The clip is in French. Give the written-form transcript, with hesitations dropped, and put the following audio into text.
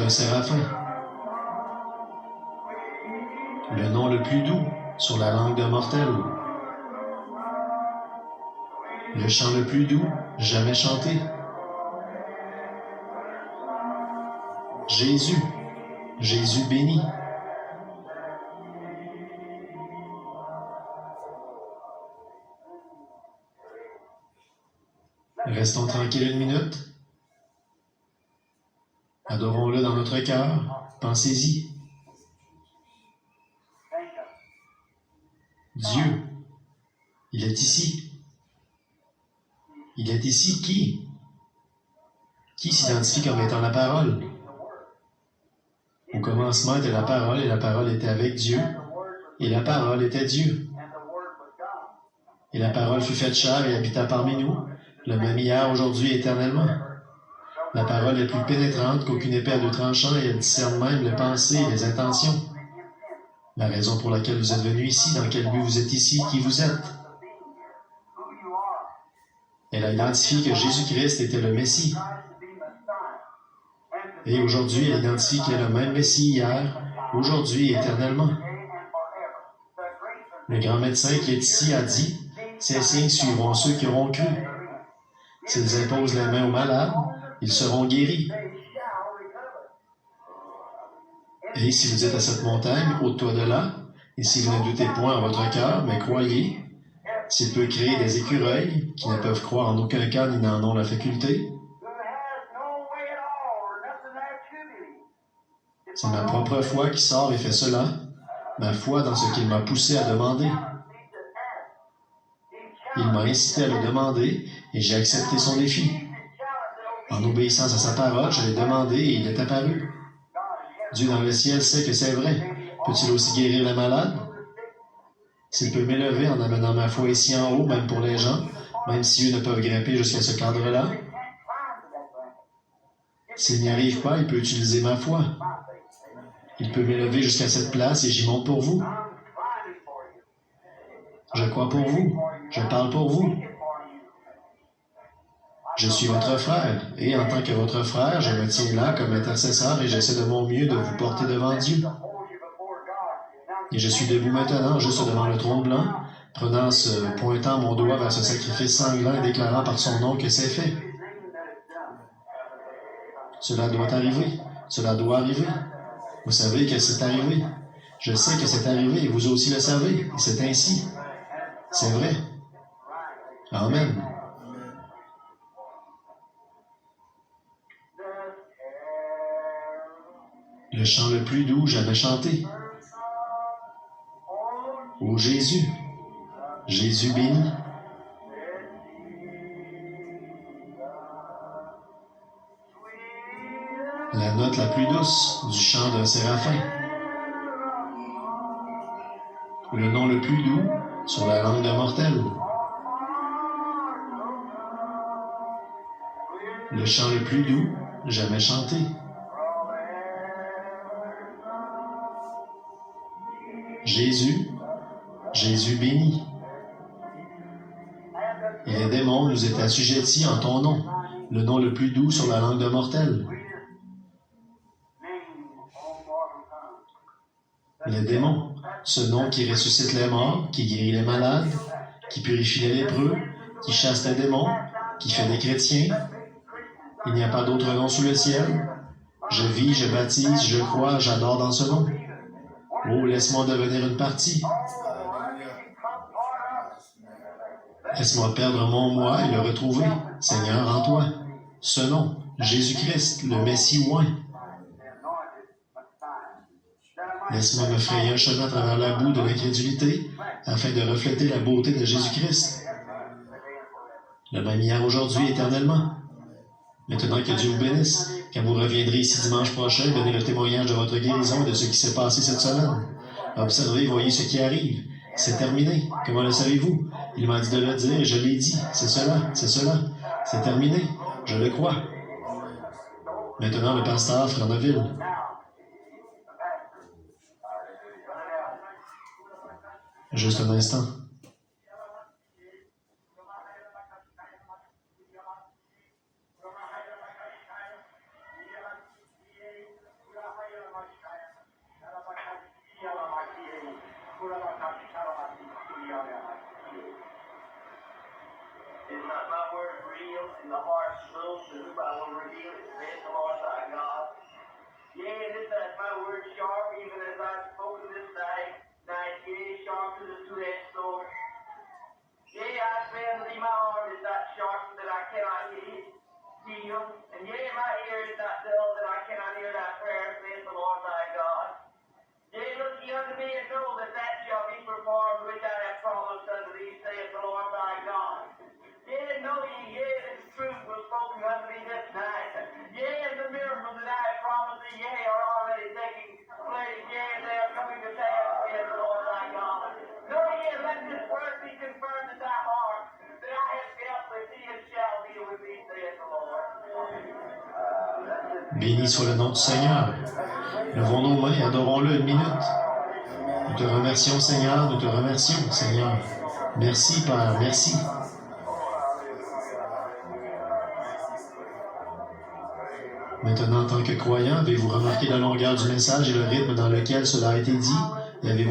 d'un séraphin. Le nom le plus doux sur la langue d'un mortel. Le chant le plus doux jamais chanté. Jésus, Jésus béni. Restons tranquilles une minute. Adorons-le dans notre cœur. Pensez-y. Dieu, il est ici. Il est ici qui? Qui s'identifie comme étant la parole? Au commencement était la parole, et la parole était avec Dieu, et la parole était Dieu. Et la parole fut faite chair et habita parmi nous, le même hier, aujourd'hui, éternellement. La parole est plus pénétrante qu'aucune épée à deux tranchants, et elle discerne même les pensées et les intentions. La raison pour laquelle vous êtes venu ici, dans quel but vous êtes ici, qui vous êtes. Elle a identifié que Jésus-Christ était le Messie. Et aujourd'hui, elle identifie qu'il est le même Messie hier, aujourd'hui et éternellement. Le grand médecin qui est ici a dit, « Ces signes suivront ceux qui auront cru. S'ils imposent les mains aux malades, ils seront guéris. » Et si vous dites à cette montagne, « Ôte-toi de là », et si vous ne doutez point en votre cœur, mais croyez, s'il peut créer des écureuils qui ne peuvent croire en aucun cas ni n'en ont la faculté, c'est ma propre foi qui sort et fait cela, ma foi dans ce qu'il m'a poussé à demander. Il m'a incité à le demander et j'ai accepté son défi. En obéissance à sa parole, je l'ai demandé et il est apparu. Dieu dans le ciel sait que c'est vrai. Peut-il aussi guérir les malades? S'il peut m'élever en amenant ma foi ici en haut, même pour les gens, même si eux ne peuvent grimper jusqu'à ce cadre-là, s'il n'y arrive pas, il peut utiliser ma foi. Il peut m'élever jusqu'à cette place et j'y monte pour vous. Je crois pour vous. Je parle pour vous. Je suis votre frère, et en tant que votre frère, je me tiens là comme intercesseur et j'essaie de mon mieux de vous porter devant Dieu. Et je suis debout maintenant, juste devant le trône blanc, pointant mon doigt vers ce sacrifice sanglant et déclarant par son nom que c'est fait. Cela doit arriver. Cela doit arriver. Vous savez que c'est arrivé. Je sais que c'est arrivé et vous aussi le savez. Et c'est ainsi. C'est vrai. Amen. Le chant le plus doux jamais chanté. Ô Jésus, Jésus béni. La note la plus douce du chant d'un séraphin. Le nom le plus doux sur la langue d'un mortel. Le chant le plus doux jamais chanté. Jésus, Jésus béni. Et les démons nous étaient assujettis en ton nom, le nom le plus doux sur la langue d'un mortel. Les démons, ce nom qui ressuscite les morts, qui guérit les malades, qui purifie les lépreux, qui chasse les démons, qui fait des chrétiens. Il n'y a pas d'autre nom sous le ciel. Je vis, je baptise, je crois, j'adore dans ce nom. Oh, laisse-moi devenir une partie. Laisse-moi perdre mon moi et le retrouver, Seigneur, en toi. Ce nom, Jésus-Christ, le Messie oint. Laisse-moi me frayer un chemin à travers la boue de l'incrédulité, afin de refléter la beauté de Jésus-Christ. Le même hier, aujourd'hui, éternellement. Maintenant que Dieu vous bénisse, quand vous reviendrez ici dimanche prochain, donnez le témoignage de votre guérison et de ce qui s'est passé cette semaine. Observez, voyez ce qui arrive. C'est terminé. Comment le savez-vous? Il m'a dit de le dire et je l'ai dit. C'est cela, c'est cela. C'est terminé. Je le crois. Maintenant, le pasteur Franeville. Juste un instant. reveal in the hearts of those to whom I will reveal it, saith the Lord thy God. Yea, this hath my word sharp, even as I have spoken this night, yea, sharp as a two-edged sword. Yea, I say unto thee, my arm is not sharp that I cannot heal, and yea, my ear is not dull that I cannot hear thy prayer, saith the Lord thy God. Yea, look ye unto me and know that that shall be performed which I have promised unto thee, saith the Lord thy God. Yea, know ye, yea, this truth was spoken unto thee this night. Yea, and the miracles that I have promised thee, yea, are already taking place. Yea, they are coming to pass, saith the Lord thy God. Know ye, and let this word be confirmed in thy heart, that I have dealt with thee and shall deal with thee, saith the Lord. Béni soit le nom du Seigneur. Levons nos mains, adorons-le une minute. Nous te remercions, Seigneur, nous te remercions, Seigneur. Merci, Père, merci. Maintenant, en tant que croyant, avez-vous remarqué la longueur du message et le rythme dans lequel cela a été dit? Et avez-vous